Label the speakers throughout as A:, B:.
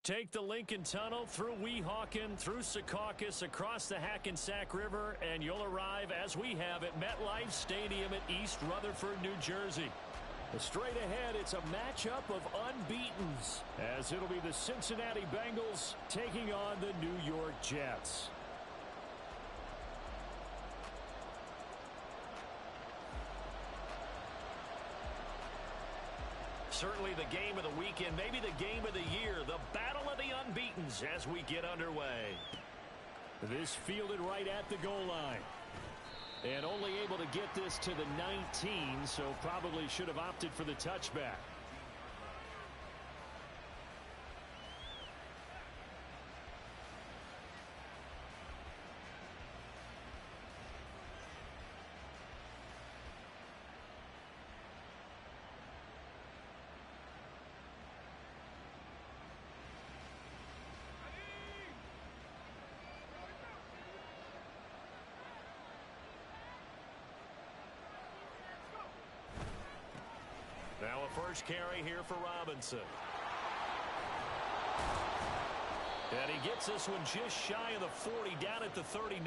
A: Take the Lincoln Tunnel through Weehawken, through Secaucus, across the Hackensack River, and you'll arrive, as we have, at MetLife Stadium at East Rutherford, New Jersey. Straight ahead, it's a matchup of unbeatens, as it'll be the Cincinnati Bengals taking on the New York Jets. Certainly the game of the weekend, maybe the game of the year, the battle of the unbeatens as we get underway. This fielded right at the goal line. And only able to get this to the 19, so probably should have opted for the touchback. Now a first carry here for Robinson. And he gets this one just shy of the 40, down at the 39.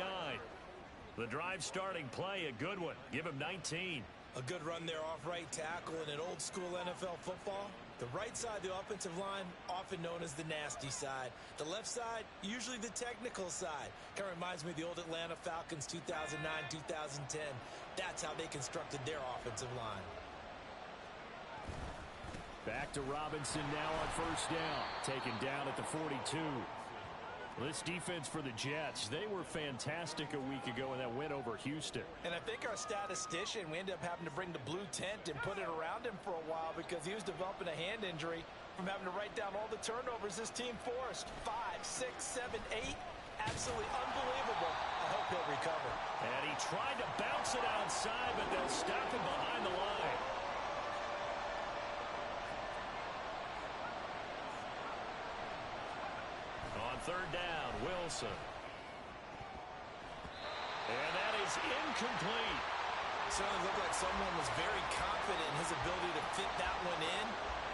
A: The drive starting play, a good one. Give him 19.
B: A good run there off right tackle in an old school NFL football. The right side of the offensive line, often known as the nasty side. The left side, usually the technical side. Kind of reminds me of the old Atlanta Falcons 2009-2010. That's how they constructed their offensive line.
A: Back to Robinson now on first down. Taken down at the 42. This defense for the Jets, they were fantastic a week ago in that win over Houston.
B: And I think our statistician, we ended up having to bring the blue tent and put it around him for a while because he was developing a hand injury from having to write down all the turnovers this team forced. 5, 6, 7, 8. Absolutely unbelievable. I hope he'll recover.
A: And he tried to bounce it outside, but they'll stop him behind the line. On third down, Wilson. And that is incomplete.
B: Certainly looked like someone was very confident in his ability to fit that one in.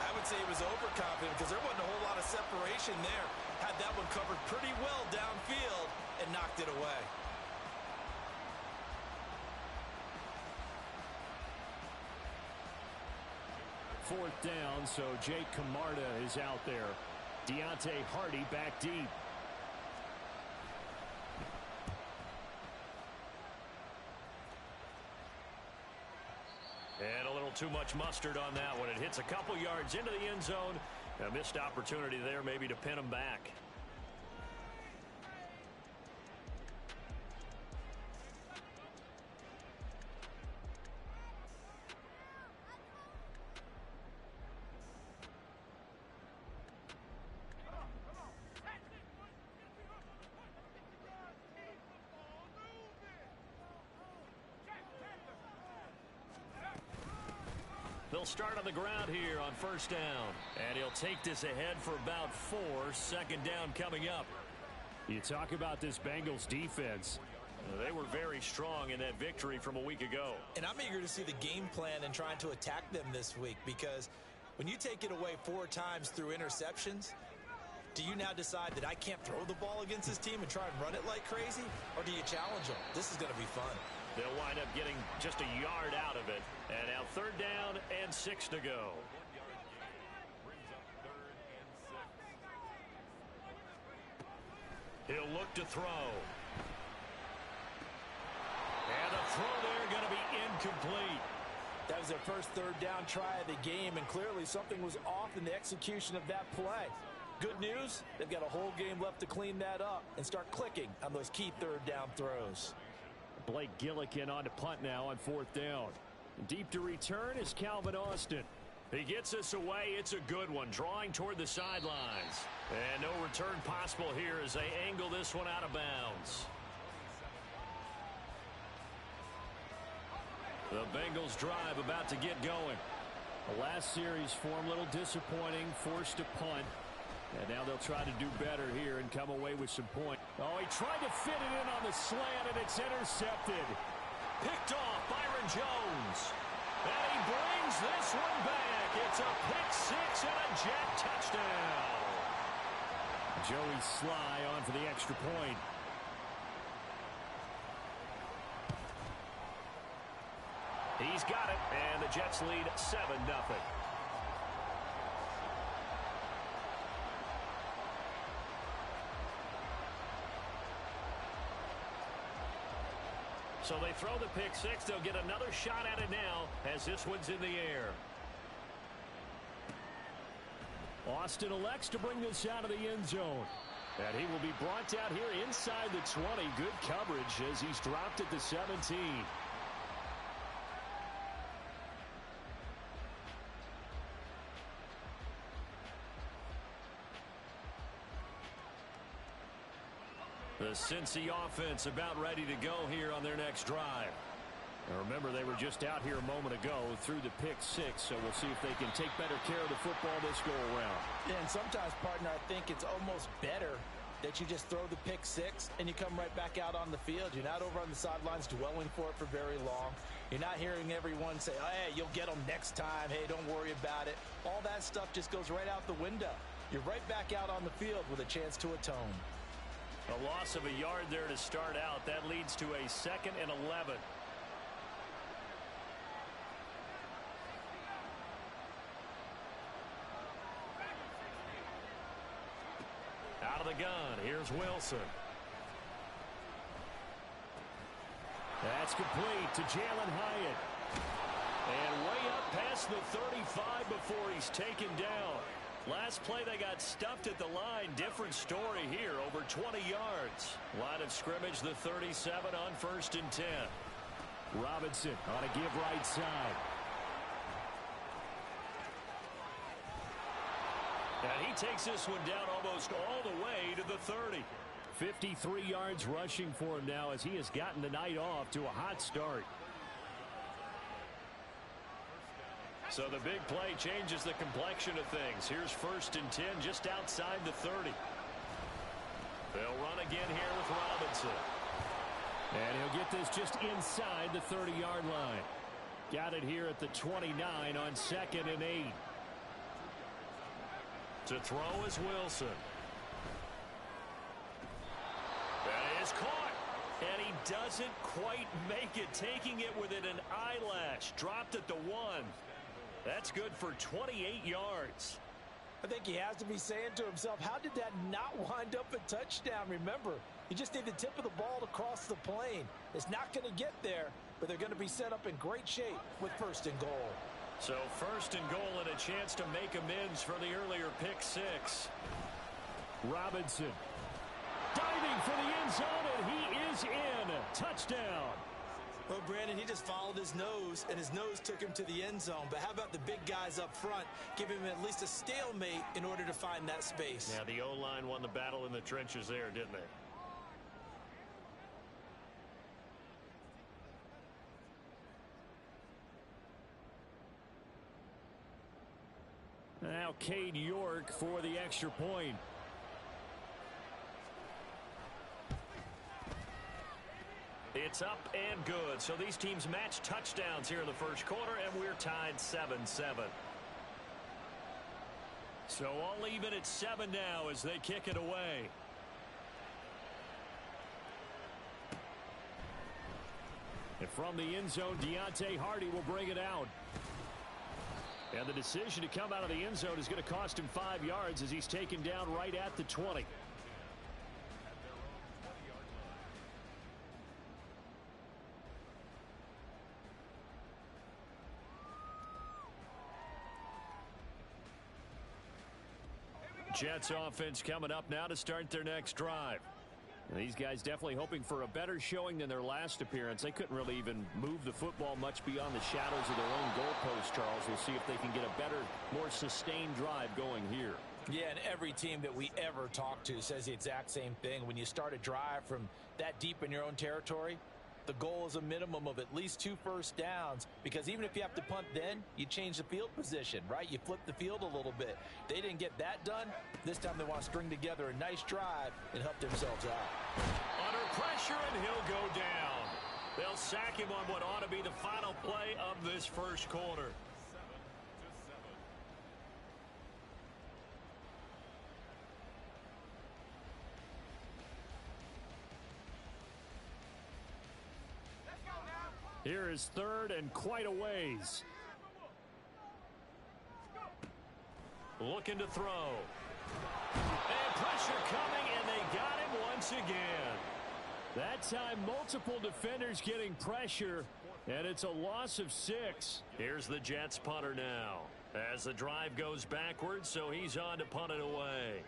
B: I would say he was overconfident because there wasn't a whole lot of separation there. Had that one covered pretty well downfield and knocked it away.
A: Fourth down, so Jake Camarda is out there. Deontay Hardy back deep. And a little too much mustard on that one. It hits a couple yards into the end zone. A missed opportunity there maybe to pin him back. They'll start on the ground here on first down. And he'll take this ahead for about 4. Second down coming up. You talk about this Bengals defense. They were very strong in that victory from a week ago.
B: And I'm eager to see the game plan and trying to attack them this week because when you take it away 4 times through interceptions, do you now decide that I can't throw the ball against this team and try and run it like crazy? Or do you challenge them? This is going to be fun.
A: They'll wind up getting just a yard out of it. And now third down and 6 to go. He'll look to throw. And the throw there going to be incomplete.
B: That was their first third down try of the game, and clearly something was off in the execution of that play. Good news, they've got a whole game left to clean that up and start clicking on those key third down throws.
A: Blake Gillikin on to punt now on fourth down. Deep to return is Calvin Austin. He gets this away. It's a good one, drawing toward the sidelines. And no return possible here as they angle this one out of bounds. The Bengals drive about to get going. The last series form a little disappointing, forced to punt. And now they'll try to do better here and come away with some points. Oh, he tried to fit it in on the slant, and it's intercepted. Picked off Byron Jones. And he brings this one back. It's a pick 6 and a Jet touchdown. Joey Sly on for the extra point. He's got it, and the Jets lead 7-0. So they throw the pick six. They'll get another shot at it now as this one's in the air. Austin elects to bring this out of the end zone. And he will be brought down here inside the 20. Good coverage as he's dropped at the 17. The Cincy offense about ready to go here on their next drive. And remember, they were just out here a moment ago through the pick six, so we'll see if they can take better care of the football this go-around.
B: Yeah, and sometimes, partner, I think it's almost better that you just throw the pick six and you come right back out on the field. You're not over on the sidelines dwelling for it for very long. You're not hearing everyone say, oh, hey, you'll get them next time. Hey, don't worry about it. All that stuff just goes right out the window. You're right back out on the field with a chance to atone.
A: A loss of a yard there to start out. That leads to a 2nd and 11. Out of the gun, here's Wilson. That's complete to Jalen Hyatt. And way up past the 35 before he's taken down. Last play they got stuffed at the line. Different story here, over 20 yards. Line of scrimmage, the 37 on 1st and 10. Robinson on a give right side. And he takes this one down almost all the way to the 30. 53 yards rushing for him now as he has gotten the night off to a hot start. So the big play changes the complexion of things. Here's 1st and 10 just outside the 30. They'll run again here with Robinson. And he'll get this just inside the 30-yard line. Got it here at the 29 on 2nd and 8. To throw is Wilson. That is caught. And he doesn't quite make it, taking it within an eyelash. Dropped at the 1. That's good for 28 yards.
B: I think he has to be saying to himself, how did that not wind up a touchdown? Remember, you just need the tip of the ball to cross the plane. It's not going to get there, but they're going to be set up in great shape with 1st and goal.
A: So 1st and goal and a chance to make amends for the earlier pick six. Robinson diving for the end zone, and he is in. Touchdown.
B: Well, Brandon, he just followed his nose, and his nose took him to the end zone. But how about the big guys up front, giving him at least a stalemate in order to find that space?
A: Yeah, the O-line won the battle in the trenches there, didn't they? Now Cade York for the extra point. It's up and good. So these teams match touchdowns here in the first quarter, and we're tied 7-7. So all even at 7 now as they kick it away. And from the end zone, Deontay Hardy will bring it out. And the decision to come out of the end zone is going to cost him 5 yards as he's taken down right at the 20. Jets offense coming up now to start their next drive. And these guys definitely hoping for a better showing than their last appearance. They couldn't really even move the football much beyond the shadows of their own goalpost, Charles. We'll see if they can get a better, more sustained drive going here.
B: Yeah, and every team that we ever talk to says the exact same thing. When you start a drive from that deep in your own territory, the goal is a minimum of at least 2 first downs, because even if you have to punt then, you change the field position, right? You flip the field a little bit. They didn't get that done. This time they want to string together a nice drive and help themselves out.
A: Under pressure, and he'll go down. They'll sack him on what ought to be the final play of this first quarter. Here is third and quite a ways. Looking to throw. And pressure coming, and they got him once again. That time, multiple defenders getting pressure, and it's a loss of 6. Here's the Jets punter now. As the drive goes backwards, so he's on to punt it away.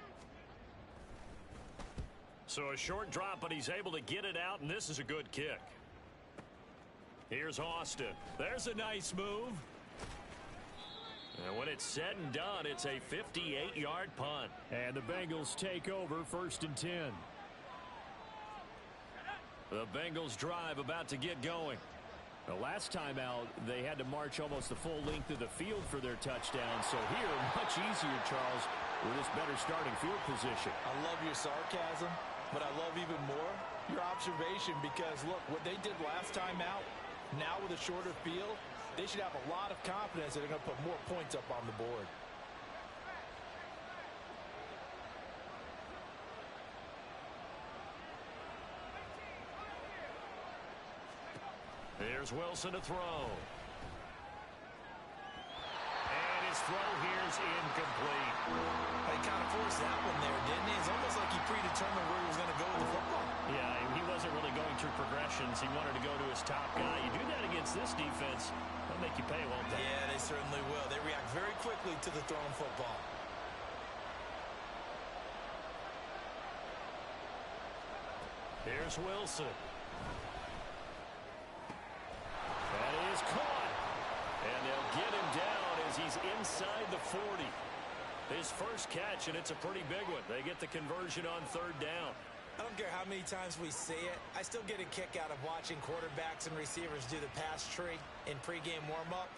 A: So a short drop, but he's able to get it out, and this is a good kick. Here's Austin. There's a nice move. And when it's said and done, it's a 58-yard punt. And the Bengals take over 1st and 10. The Bengals drive about to get going. The last time out, they had to march almost the full length of the field for their touchdown. So here, much easier, Charles, with this better starting field position.
B: I love your sarcasm, but I love even more your observation because, look, what they did last time out, now with a shorter field, they should have a lot of confidence that they're going to put more points up on the board.
A: Here's Wilson to throw. And his throw here's incomplete.
B: He kind of forced that one there, didn't he? It's almost like he predetermined where he was going to go with the football.
A: Yeah, he wasn't really going through progressions. He wanted to go to his top guy. You do that against this defense, they'll make you pay, won't they?
B: Yeah, they certainly will. They react very quickly to the thrown football.
A: Here's Wilson. That is caught. And they'll get him down as he's inside the 40. His first catch, and it's a pretty big one. They get the conversion on 3rd down.
B: I don't care how many times we say it. I still get a kick out of watching quarterbacks and receivers do the pass tree in pregame warm-up.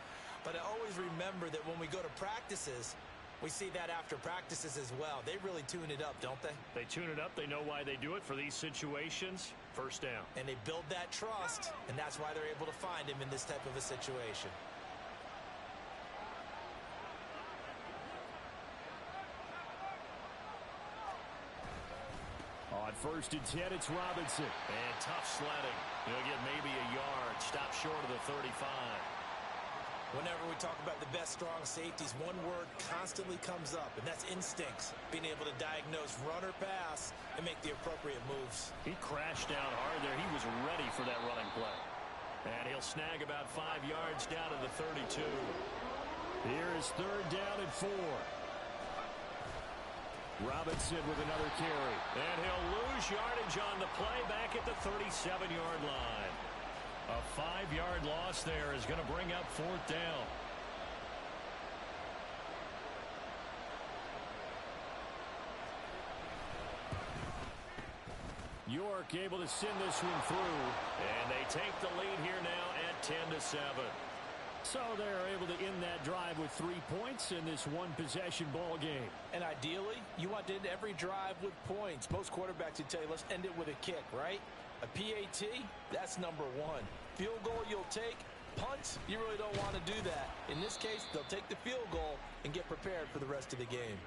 B: But I always remember that when we go to practices, we see that after practices as well. They really tune it up, don't they?
A: They tune it up. They know why they do it for these situations. 1st down.
B: And they build that trust, and that's why they're able to find him in this type of a situation.
A: On 1st and 10, it's Robinson. And tough sledding. He'll get maybe a yard. Stop short of the 35.
B: Whenever we talk about the best strong safeties, one word constantly comes up, and that's instincts. Being able to diagnose run or pass and make the appropriate moves.
A: He crashed down hard there. He was ready for that running play. And he'll snag about 5 yards down to the 32. Here is 3rd down and 4. Robinson with another carry. And he'll lose yardage on the play back at the 37-yard line. A 5-yard loss there is going to bring up 4th down. York able to send this one through. And they take the lead here now at 10-7. So they're able to end that drive with 3 points in this one-possession ball game.
B: And ideally, you want to end every drive with points. Most quarterbacks would tell you, let's end it with a kick, right? A PAT, that's number 1. Field goal you'll take. Punts, you really don't want to do that. In this case, they'll take the field goal and get prepared for the rest of the game.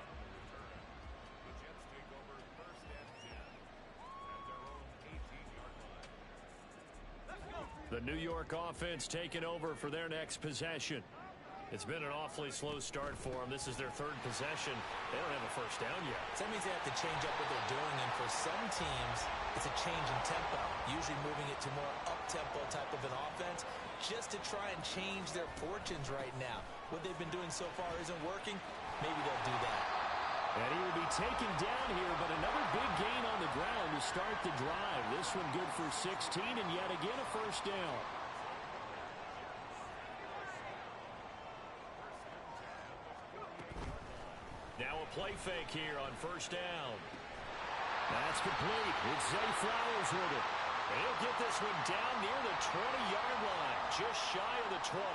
A: The New York offense taking over for their next possession. It's been an awfully slow start for them. This is their 3rd possession. They don't have a 1st down yet.
B: So that means they have to change up what they're doing, and for some teams, it's a change in tempo, usually moving it to more up-tempo type of an offense, just to try and change their fortunes right now. What they've been doing so far isn't working. Maybe they'll do that.
A: And he will be taken down here, but another big gain on the ground to start the drive. This one good for 16, and yet again a 1st down. Now a play fake here on 1st down. That's complete. It's Zay Flowers with it. And he'll get this one down near the 20-yard line, just shy of the 20.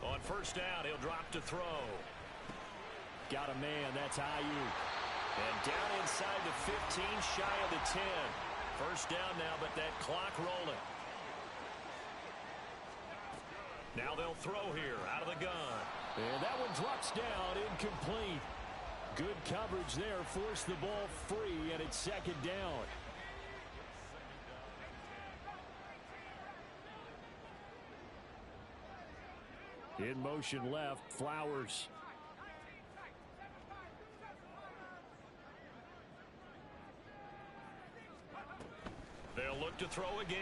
A: On 1st down, he'll drop to throw. Got a man, that's Ayuk. And down inside the 15, shy of the 10. 1st down now, but that clock rolling. Now they'll throw here out of the gun. And that one drops down, incomplete. Good coverage there, forced the ball free, and it's second down. In motion left, Flowers. They'll look to throw again.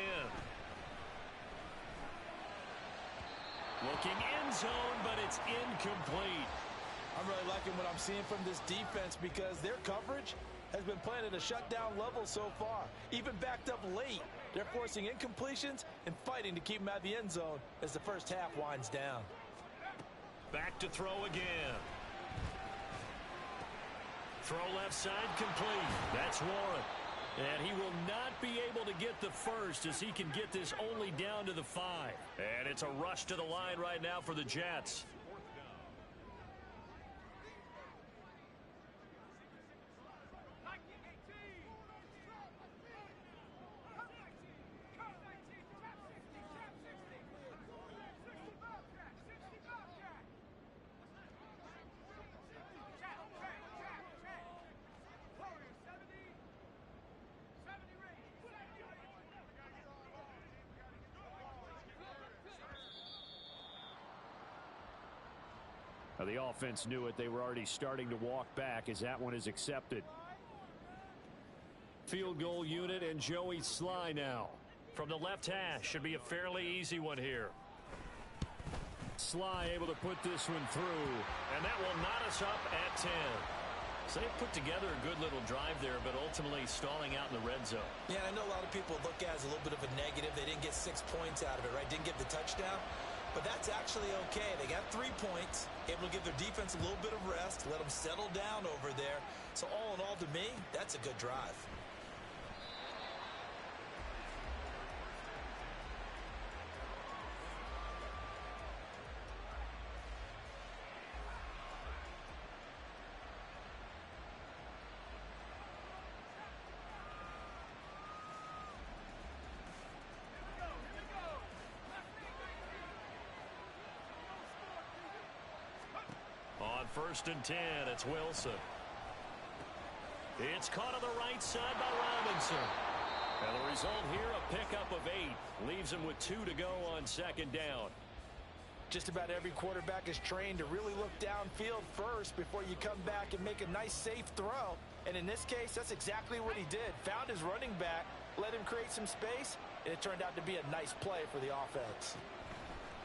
A: Looking end zone, but it's incomplete.
B: I'm really liking what I'm seeing from this defense because their coverage has been playing at a shutdown level so far. Even backed up late, they're forcing incompletions and fighting to keep them out of the end zone as the first half winds down.
A: Back to throw again. Throw left side complete. That's Warren. And he will not be able to get the first as he can get this only down to the 5. And it's a rush to the line right now for the Jets. The offense knew it. They were already starting to walk back as that one is accepted. Field goal unit and Joey Sly now. From the left hash, should be a fairly easy one here. Sly able to put this one through, and that will knot us up at 10. So they put together a good little drive there, but ultimately stalling out in the red zone.
B: Yeah, I know a lot of people look at it as a little bit of a negative. They didn't get 6 points out of it, right? Didn't get the touchdown. But that's actually okay. They got 3 points, able to give their defense a little bit of rest, let them settle down over there. So all in all, to me, that's a good drive.
A: On 1st and 10, it's Wilson. It's caught on the right side by Robinson. And the result here, a pickup of 8. Leaves him with 2 to go on 2nd down.
B: Just about every quarterback is trained to really look downfield first before you come back and make a nice, safe throw. And in this case, that's exactly what he did. Found his running back, let him create some space, and it turned out to be a nice play for the offense.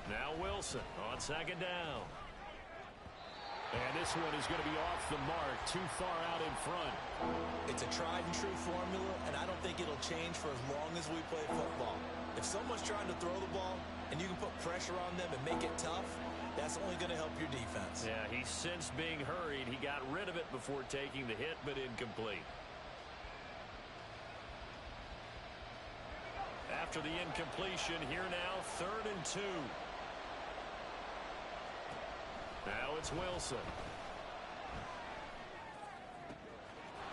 A: Now Wilson on 2nd down. And this one is going to be off the mark, too far out in front.
B: It's a tried-and-true formula, and I don't think it'll change for as long as we play football. If someone's trying to throw the ball and you can put pressure on them and make it tough, that's only going to help your defense.
A: Yeah, he sensed being hurried. He got rid of it before taking the hit, but incomplete. After the incompletion, here now, 3rd and 2. Now it's Wilson.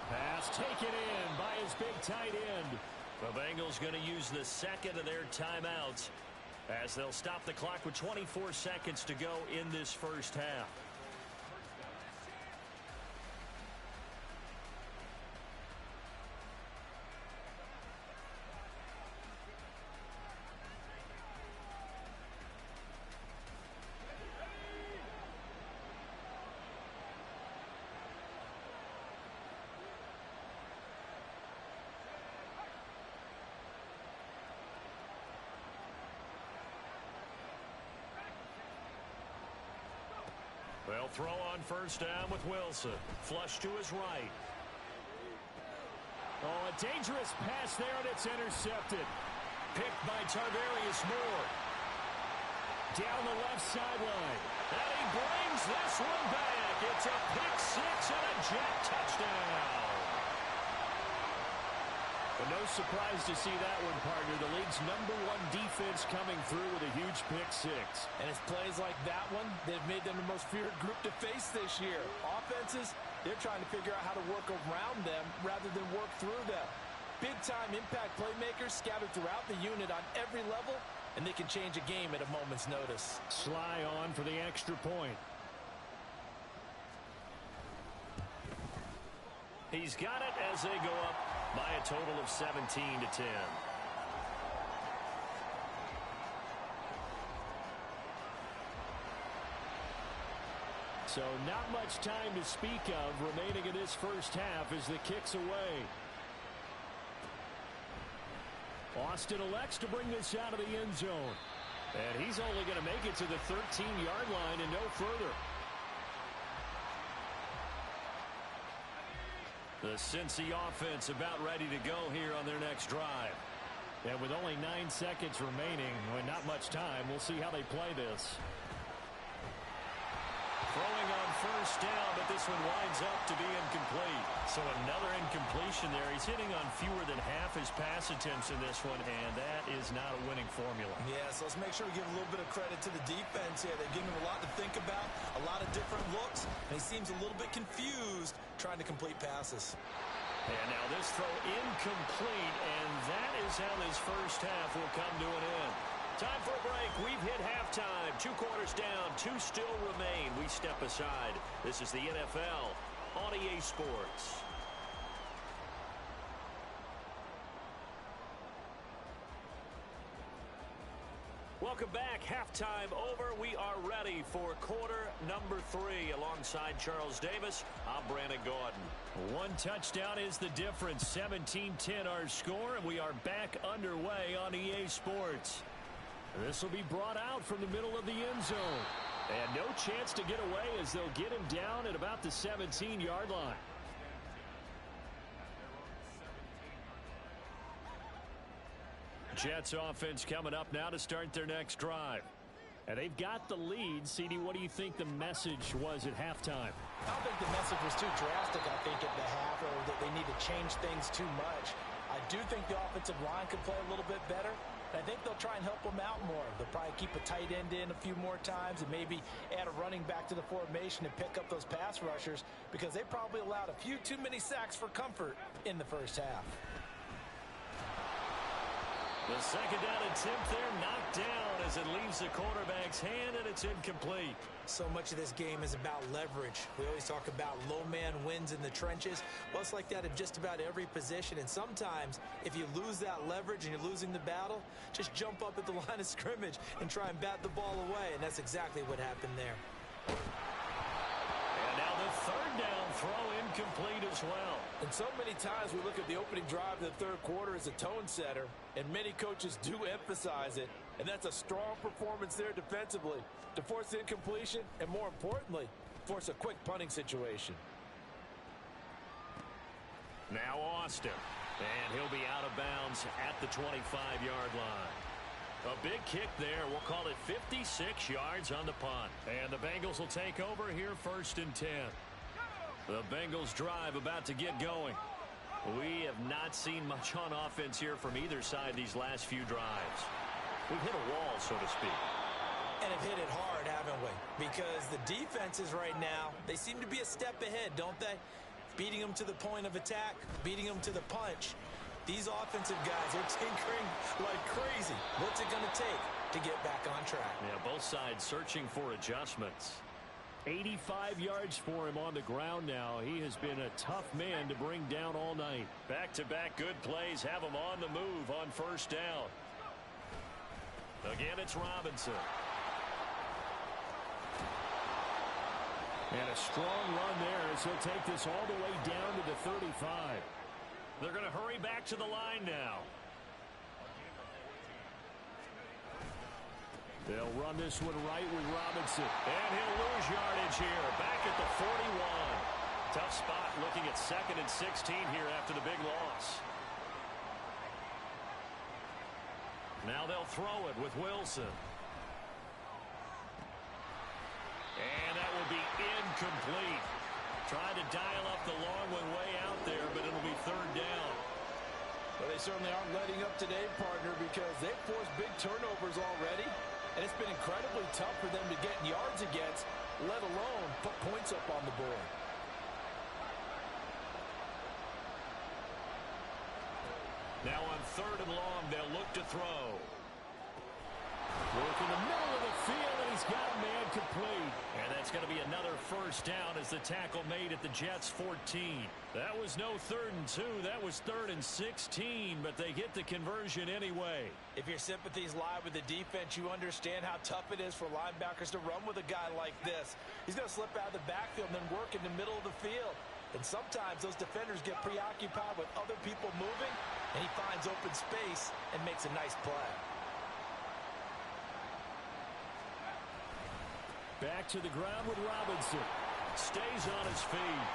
A: Pass taken in by his big tight end. The Bengals going to use the 2nd of their timeouts as they'll stop the clock with 24 seconds to go in this first half. They'll throw on 1st down with Wilson. Flush to his right. Oh, a dangerous pass there, and it's intercepted. Picked by Tarvarius Moore. Down the left sideline. And he brings this one back. It's a pick 6 and a Jet touchdown. But no surprise to see that one, partner. The league's #1 defense coming through with a huge pick 6.
B: And it's plays like that one that have made them the most feared group to face this year. Offenses, they're trying to figure out how to work around them rather than work through them. Big-time impact playmakers scattered throughout the unit on every level, and they can change a game at a moment's notice.
A: Sly on for the extra point. He's got it as they go up by a total of 17-10. So not much time to speak of remaining in this first half as the kick's away. Austin elects to bring this out of the end zone. And he's only going to make it to the 13-yard line and no further. The Cincy offense about ready to go here on their next drive. And with only 9 seconds remaining, and not much time, we'll see how they play this. Throwing on first down, but this one winds up to be incomplete. So another incompletion there. He's hitting on fewer than half his pass attempts in this one, and that is not a winning formula.
B: Yeah, so let's make sure we give a little bit of credit to the defense here. They're giving him a lot to think about, a lot of different looks, and he seems a little bit confused trying to complete passes.
A: And now this throw incomplete, and that is how this first half will come to an end. Time for a break. We've hit halftime. 2 quarters down. 2 still remain. We step aside. This is the NFL on EA Sports. Welcome back. Halftime over. We are ready for quarter number 3. Alongside Charles Davis, I'm Brandon Gaudin. 1 touchdown is the difference. 17-10 our score, and we are back underway on EA Sports. This will be brought out from the middle of the end zone. And no chance to get away as they'll get him down at about the 17-yard line. Jets offense coming up now to start their next drive. And they've got the lead. CD, what do you think the message was at halftime?
B: I don't think the message was too drastic, I think, at the half, or that they need to change things too much. I do think the offensive line could play a little bit better. I think they'll try and help them out more. They'll probably keep a tight end in a few more times and maybe add a running back to the formation and pick up those pass rushers because they probably allowed a few too many sacks for comfort in the first half.
A: The second down attempt there knocked down as it leaves the quarterback's hand, and it's incomplete.
B: So much of this game is about leverage. We always talk about low man wins in the trenches. Well, it's like that in just about every position. And sometimes, if you lose that leverage and you're losing the battle, just jump up at the line of scrimmage and try and bat the ball away. And that's exactly what happened there.
A: And now the third down throw incomplete as well.
C: And so many times we look at the opening drive of the third quarter as a tone setter, and many coaches do emphasize it, and that's a strong performance there defensively to force incompletion and, more importantly, force a quick punting situation.
A: Now Austin, and he'll be out of bounds at the 25-yard line. A big kick there. We'll call it 56 yards on the punt. And the Bengals will take over here first and 10. The Bengals drive about to get going. We have not seen much on offense here from either side these last few drives. We've hit a wall, so to speak.
B: And have hit it hard, haven't we? Because the defenses right now, they seem to be a step ahead, don't they? Beating them to the point of attack, beating them to the punch. These offensive guys are tinkering like crazy. What's it going to take to get back on track?
A: Yeah, both sides searching for adjustments. 85 yards for him on the ground now. He has been a tough man to bring down all night. Back-to-back good plays have him on the move on first down. Again, it's Robinson. And a strong run there as he'll take this all the way down to the 35. They're going to hurry back to the line now. They'll run this one right with Robinson. And he'll lose yardage here. Back at the 41. Tough spot looking at 2nd and 16 here after the big loss. Now they'll throw it with Wilson. And that will be incomplete. Trying to dial up the long one way out there, but it'll be third down.
C: Well, they certainly aren't letting up today, partner, because they've forced big turnovers already. And it's been incredibly tough for them to get yards against, let alone put points up on the board.
A: Now on 3rd and long, they'll look to throw. Working the middle of the field, and he's got a man complete. And that's going to be another first down as the tackle made at the Jets' 14. That was no 3rd and 2. That was 3rd and 16, but they get the conversion anyway.
B: If your sympathies lie with the defense, you understand how tough it is for linebackers to run with a guy like this. He's going to slip out of the backfield and then work in the middle of the field. And sometimes those defenders get preoccupied with other people moving, and he finds open space and makes a nice play.
A: Back to the ground with Robinson. Stays on his feet.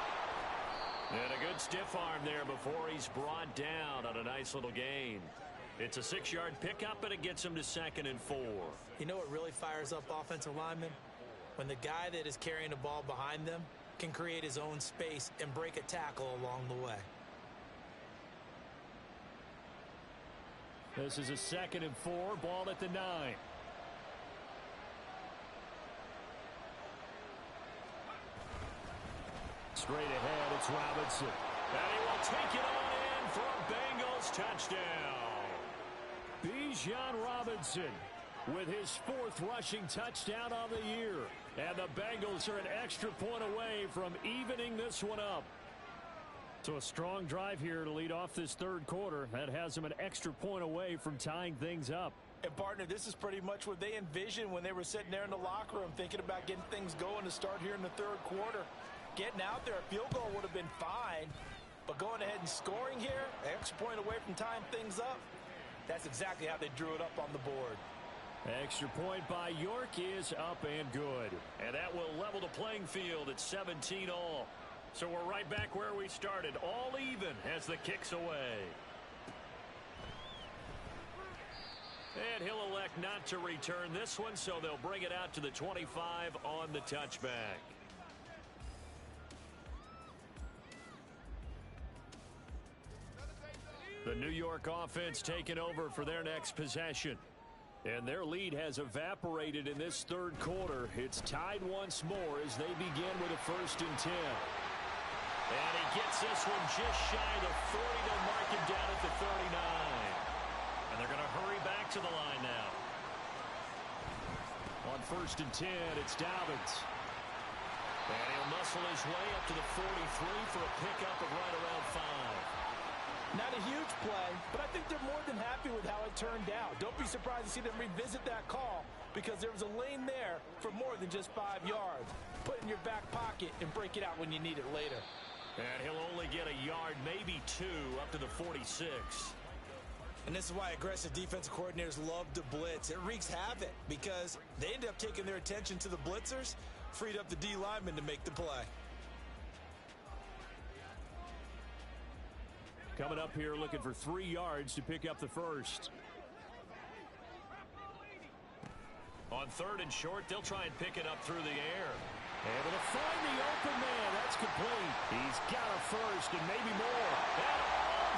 A: And a good stiff arm there before he's brought down on a nice little gain. It's a 6-yard pickup, and it gets him to 2nd and 4.
B: You know what really fires up offensive linemen? When the guy that is carrying the ball behind them can create his own space and break a tackle along the way.
A: This is a 2nd and 4, ball at the 9. Straight ahead, it's Robinson. And he will take it on in for a Bengals touchdown. Bijan Robinson with his 4th rushing touchdown on the year. And the Bengals are an extra point away from evening this one up. So a strong drive here to lead off this 3rd quarter. That has them an extra point away from tying things up.
B: And, partner, this is pretty much what they envisioned when they were sitting there in the locker room thinking about getting things going to start here in the 3rd quarter. Getting out there, a field goal would have been fine. But going ahead and scoring here, an extra point away from tying things up, that's exactly how they drew it up on the board.
A: Extra point by York is up and good. And that will level the playing field at 17 all. So we're right back where we started, all even as the kick's away. And he'll elect not to return this one, so they'll bring it out to the 25 on the touchback. The New York offense taking over for their next possession. And their lead has evaporated in this 3rd quarter. It's tied once more as they begin with a 1st and 10. And he gets this one just shy of the 40. They'll mark him down at the 39. And they're going to hurry back to the line now. On 1st and 10, it's Dobbins. And he'll muscle his way up to the 43 for a pickup of right around 5.
B: Not a huge play, but I think they're more than happy with how it turned out. Don't be surprised to see them revisit that call because there was a lane there for more than just 5 yards. Put it in your back pocket and break it out when you need it later.
A: And he'll only get a yard, maybe 2, up to the 46.
B: And this is why aggressive defensive coordinators love to blitz. It wreaks havoc because they end up taking their attention to the blitzers, freed up the D lineman to make the play.
A: Coming up here looking for 3 yards to pick up the 1st. On 3rd and short, they'll try and pick it up through the air. Able to find the open man. That's complete. He's got a 1st and maybe more. And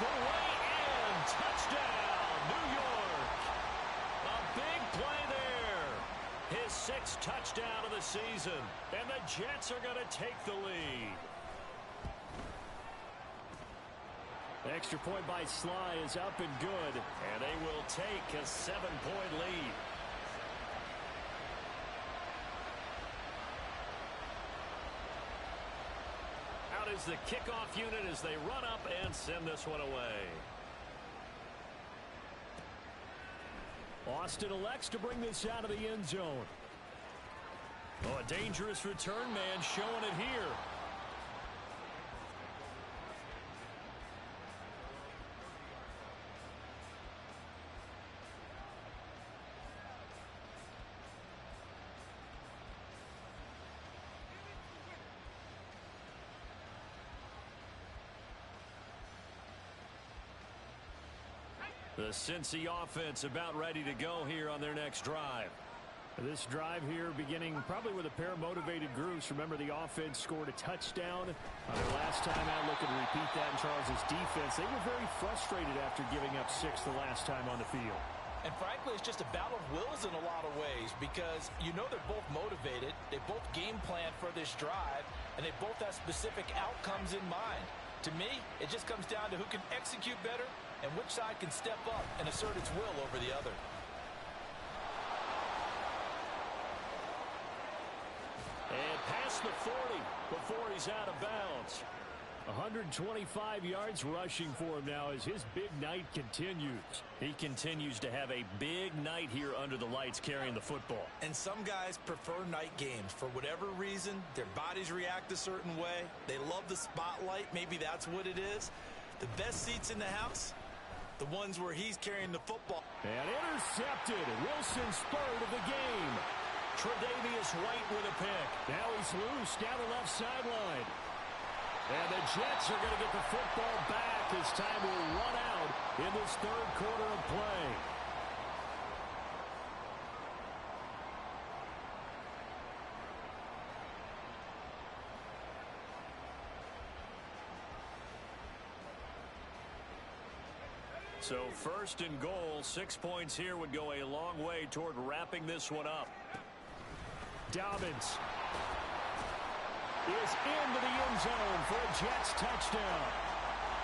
A: all the way in. Touchdown, New York. A big play there. His 6th touchdown of the season. And the Jets are going to take the lead. Extra point by Sly is up and good, and they will take a 7-point lead. Out is the kickoff unit as they run up and send this one away. Austin elects to bring this out of the end zone. Oh, a dangerous return man showing it here. The Cincy offense about ready to go here on their next drive. This drive here beginning probably with a pair of motivated groups. Remember, the offense scored a touchdown on their last time out. Looking to repeat that in Charles' defense. They were very frustrated after giving up 6 the last time on the field.
B: And frankly, it's just a battle of wills in a lot of ways because you know they're both motivated. They both game plan for this drive, and they both have specific outcomes in mind. To me, it just comes down to who can execute better and which side can step up and assert its will over the other.
A: past the 40 before he's out of bounds. 125 yards rushing for him now as his big night continues. He continues to have a big night here under the lights carrying the football.
B: And some guys prefer night games. For whatever reason, their bodies react a certain way. They love the spotlight. Maybe that's what it is. The best seats in the house, the ones where he's carrying the football.
A: And intercepted. Wilson's third of the game. Tre'Davious White with a pick. Now he's loose down the left sideline. And the Jets are going to get the football back as time will run out in this third quarter of play. So first and goal, 6 points here would go a long way toward wrapping this one up. Dobbins is into the end zone for a Jets touchdown.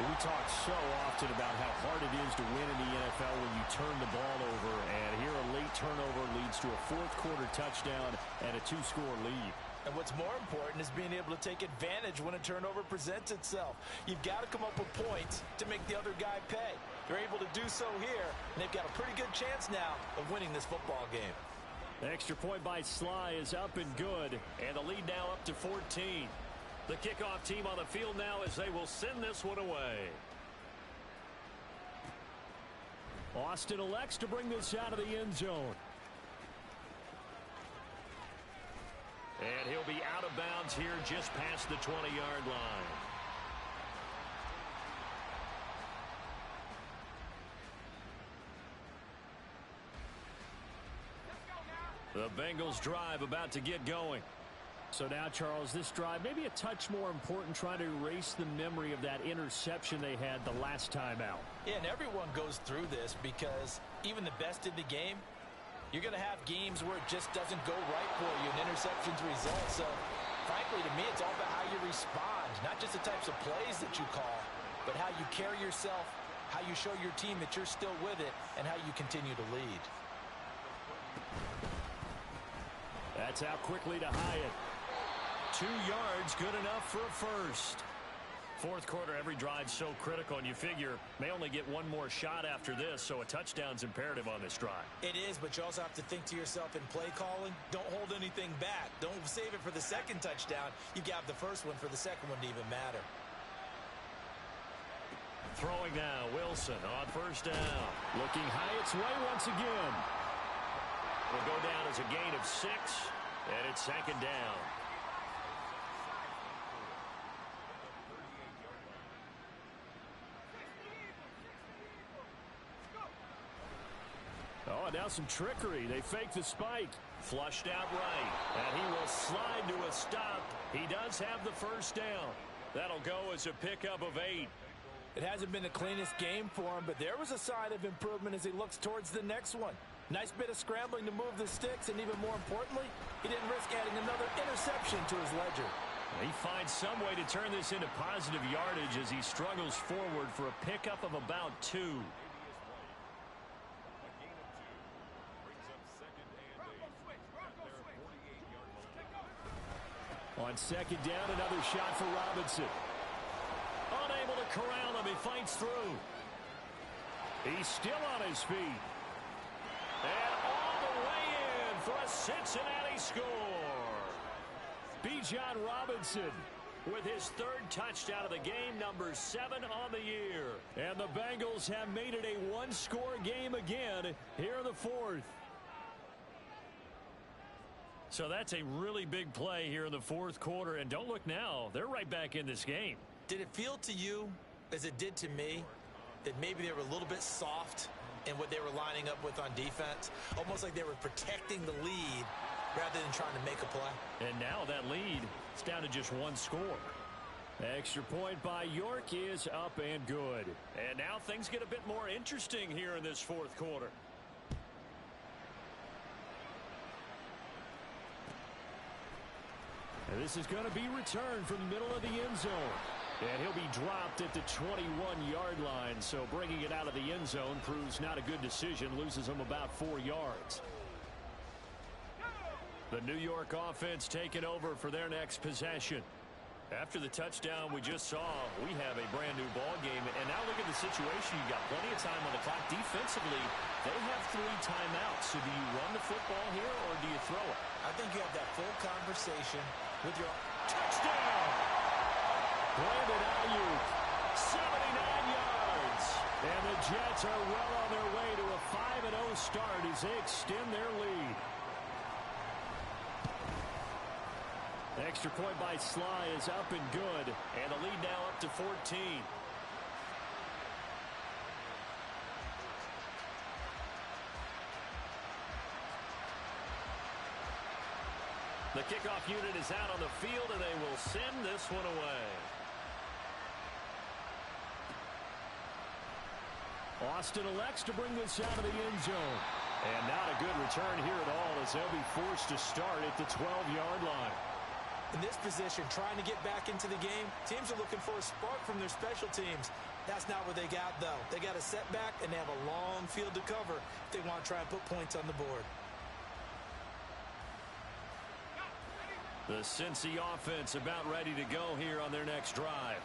A: We talk so often about how hard it is to win in the NFL when you turn the ball over, and here a late turnover leads to a fourth quarter touchdown and a 2-score lead.
B: And what's more important is being able to take advantage when a turnover presents itself. You've got to come up with points to make the other guy pay. They're able to do so here, and they've got a pretty good chance now of winning this football game.
A: The extra point by Sly is up and good, and the lead now up to 14. The kickoff team on the field now as they will send this one away. Austin elects to bring this out of the end zone. And he'll be out of bounds here just past the 20-yard line. The Bengals drive about to get going. So now, Charles, this drive maybe a touch more important, trying to erase the memory of that interception they had the last time out.
B: Yeah, and everyone goes through this because even the best in the game, you're going to have games where it just doesn't go right for you and interceptions result. So, frankly, to me, it's all about how you respond, not just the types of plays that you call, but how you carry yourself, how you show your team that you're still with it, and how you continue to lead.
A: That's out quickly to Hyatt. 2 yards, good enough for a first. Fourth quarter, every drive so critical, and you figure may only get one more shot after this, so a touchdown's imperative on this drive.
B: It is, but you also have to think to yourself in play calling, don't hold anything back. Don't save it for the second touchdown. You got the first one for the second one to even matter.
A: Throwing now, Wilson on first down. Looking Hyatt's way once again. Will go down as a gain of 6, and it's second down. Oh, and now some trickery. They fake the spike. Flushed out right. And he will slide to a stop. He does have the first down. That'll go as a pickup of 8.
B: It hasn't been the cleanest game for him, but there was a sign of improvement as he looks towards the next one. Nice bit of scrambling to move the sticks, and even more importantly, he didn't risk adding another interception to his ledger.
A: He finds some way to turn this into positive yardage as he struggles forward for a pickup of about 2. On second down, another shot for Robinson. Unable to corral him, he fights through. He's still on his feet. And all the way in for a Cincinnati score. Bijan Robinson with his third touchdown of the game, number 7 on the year. And the Bengals have made it a one-score game again here in the fourth. So that's a really big play here in the fourth quarter. And don't look now, they're right back in this game.
B: Did it feel to you, as it did to me, that maybe they were a little bit soft in what they were lining up with on defense? Almost like they were protecting the lead rather than trying to make a play.
A: And now that lead is down to just 1 score. Extra point by York is up and good. And now things get a bit more interesting here in this fourth quarter. And this is going to be returned from the middle of the end zone. And he'll be dropped at the 21-yard line. So bringing it out of the end zone proves not a good decision. Loses him about 4 yards. The New York offense taking over for their next possession. After the touchdown we just saw, we have a brand new ball game. And now look at the situation. You got plenty of time on the clock. Defensively, they have 3 timeouts. So do you run the football here or do you throw it?
B: I think you have that full conversation with your
A: touchdown. Brandon Ayuk, 79 yards. And the Jets are well on their way to a 5-0 start as they extend their lead. Extra point by Sly is up and good, and the lead now up to 14. The kickoff unit is out on the field, and they will send this one away. Austin elects to bring this out of the end zone. And not a good return here at all as they'll be forced to start at the 12-yard line.
B: In this position, trying to get back into the game, teams are looking for a spark from their special teams. That's not what they got, though. They got a setback, and they have a long field to cover if they want to try and put points on the board.
A: The Cincy offense about ready to go here on their next drive.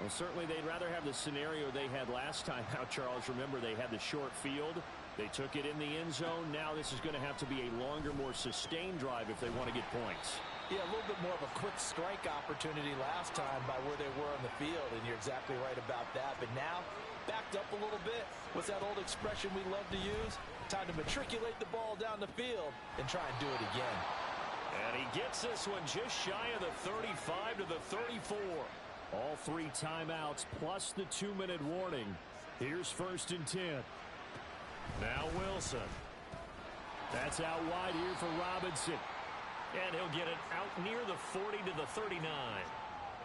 A: Well, certainly they'd rather have the scenario they had last time out, Charles. Remember, they had the short field. They took it in the end zone. Now this is going to have to be a longer, more sustained drive if they want to get points.
C: Yeah, a little bit more of a quick strike opportunity last time by where they were on the field, and you're exactly right about that. But now, backed up a little bit. What's that old expression we love to use? Time to matriculate the ball down the field and try and do it again.
A: And he gets this one just shy of the 35 to the 34. All 3 timeouts plus the 2-minute warning. Here's 1st and 10. Now Wilson. That's out wide here for Robinson. And he'll get it out near the 40 to the 39.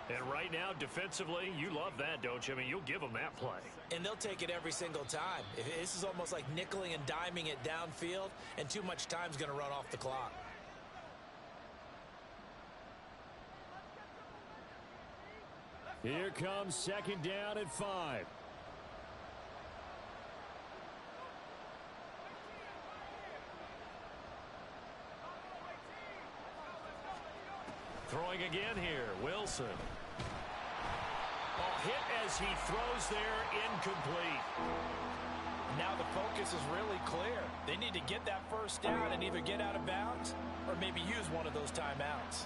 A: And right now, defensively, you love that, don't you? I mean, you'll give them that play.
B: And they'll take it every single time. This is almost like nickeling and diming it downfield, and too much time's going to run off the clock.
A: Here comes 2nd down and 5. Throwing again here, Wilson. Hit as he throws there, incomplete.
B: Now the focus is really clear. They need to get that 1st down and either get out of bounds or maybe use one of those timeouts.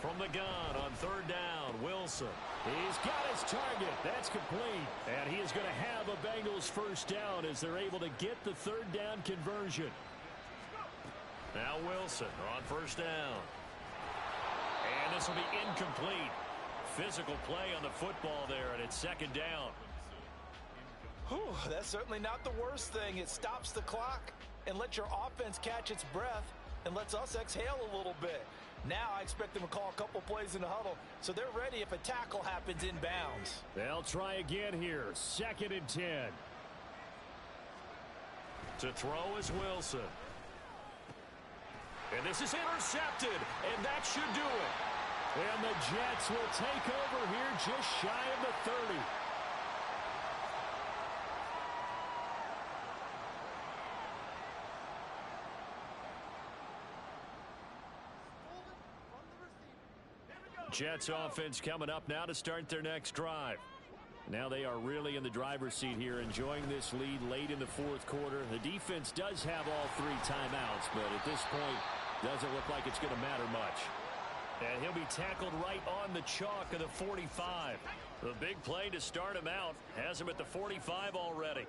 A: From the gun on 3rd down, Wilson. He's got his target. That's complete. And he is going to have a Bengals 1st down as they're able to get the 3rd down conversion. Now Wilson on 1st down. And this will be incomplete. Physical play on the football there, and it's 2nd down.
B: Whew, that's certainly not the worst thing. It stops the clock and lets your offense catch its breath and lets us exhale a little bit. Now I expect them to call a couple plays in the huddle, so they're ready if a tackle happens inbounds.
A: They'll try again here. 2nd and 10. To throw is Wilson. And this is intercepted, and that should do it. And the Jets will take over here just shy of the 30. Jets offense coming up now to start their next drive. Now they are really in the driver's seat here, enjoying this lead late in the 4th quarter. The defense does have all 3 timeouts, but at this point, doesn't look like it's going to matter much. And he'll be tackled right on the chalk of the 45. The big play to start him out has him at the 45 already.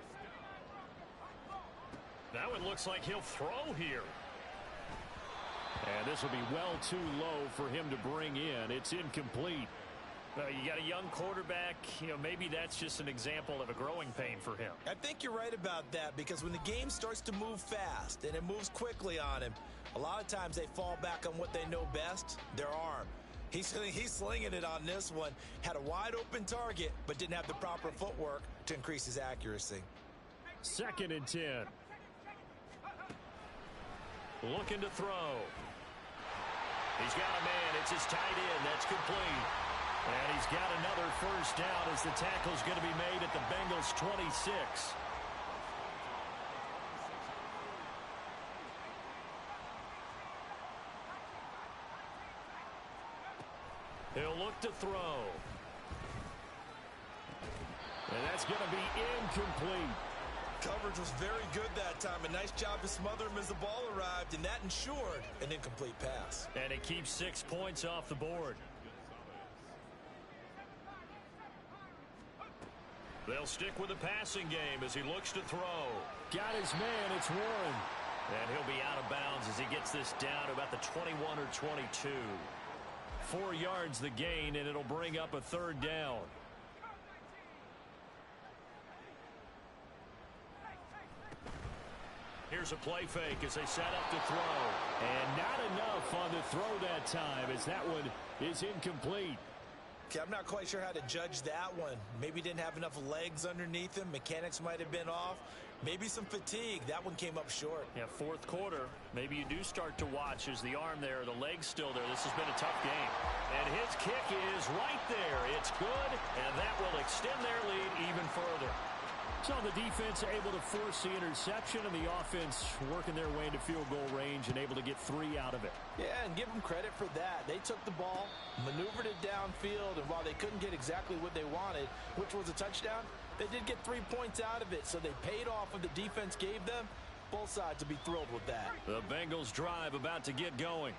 A: Now it looks like he'll throw here. And this will be well too low for him to bring in. It's incomplete. You got a young quarterback. Maybe that's just an example of a growing pain for him.
B: I think you're right about that, because when the game starts to move fast and it moves quickly on him, a lot of times they fall back on what they know best, their arm. He's slinging it on this one. Had a wide open target, but didn't have the proper footwork to increase his accuracy.
A: 2nd and 10. Looking to throw. He's got a man. It's his tight end. That's complete. And he's got another 1st down as the tackle's going to be made at the Bengals 26. He'll look to throw. And that's going to be incomplete.
B: Coverage was very good that time. A nice job to smother him as the ball arrived, and that ensured an incomplete pass.
A: And it keeps 6 points off the board. They'll stick with the passing game as he looks to throw. Got his man, it's Warren. And he'll be out of bounds as he gets this down to about the 21 or 22. 4 yards the gain, and it'll bring up a third down. Here's a play fake as they set up to throw. And not enough on the throw that time as that one is incomplete.
B: Okay, I'm not quite sure how to judge that one. Maybe didn't have enough legs underneath him. Mechanics might have been off. Maybe some fatigue. That one came up short.
A: Yeah, fourth quarter. Maybe you do start to watch as the arm there, the leg's still there. This has been a tough game. And his kick is right there. It's good, and that will extend their lead even further. So the defense able to force the interception, and the offense working their way into field goal range and able to get 3 out of it.
C: Yeah, and give them credit for that. They took the ball, maneuvered it downfield, and while they couldn't get exactly what they wanted, which was a touchdown, they did get 3 points out of it, so they paid off what the defense gave them. Both sides would be thrilled with that.
A: The Bengals drive about to get going.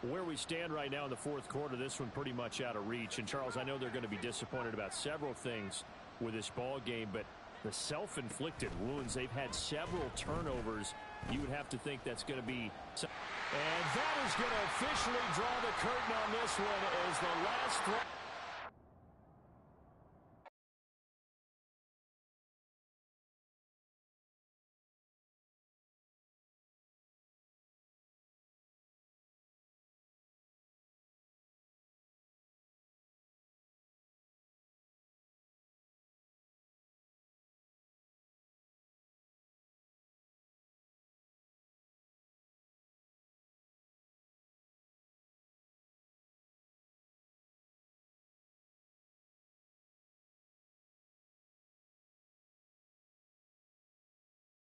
A: Where we stand right now in the fourth quarter, this one pretty much out of reach. And, Charles, I know they're going to be disappointed about several things with this ball game, but the self-inflicted wounds, they've had several turnovers. You would have to think that's going to be... And that is going to officially draw the curtain on this one as the last throw.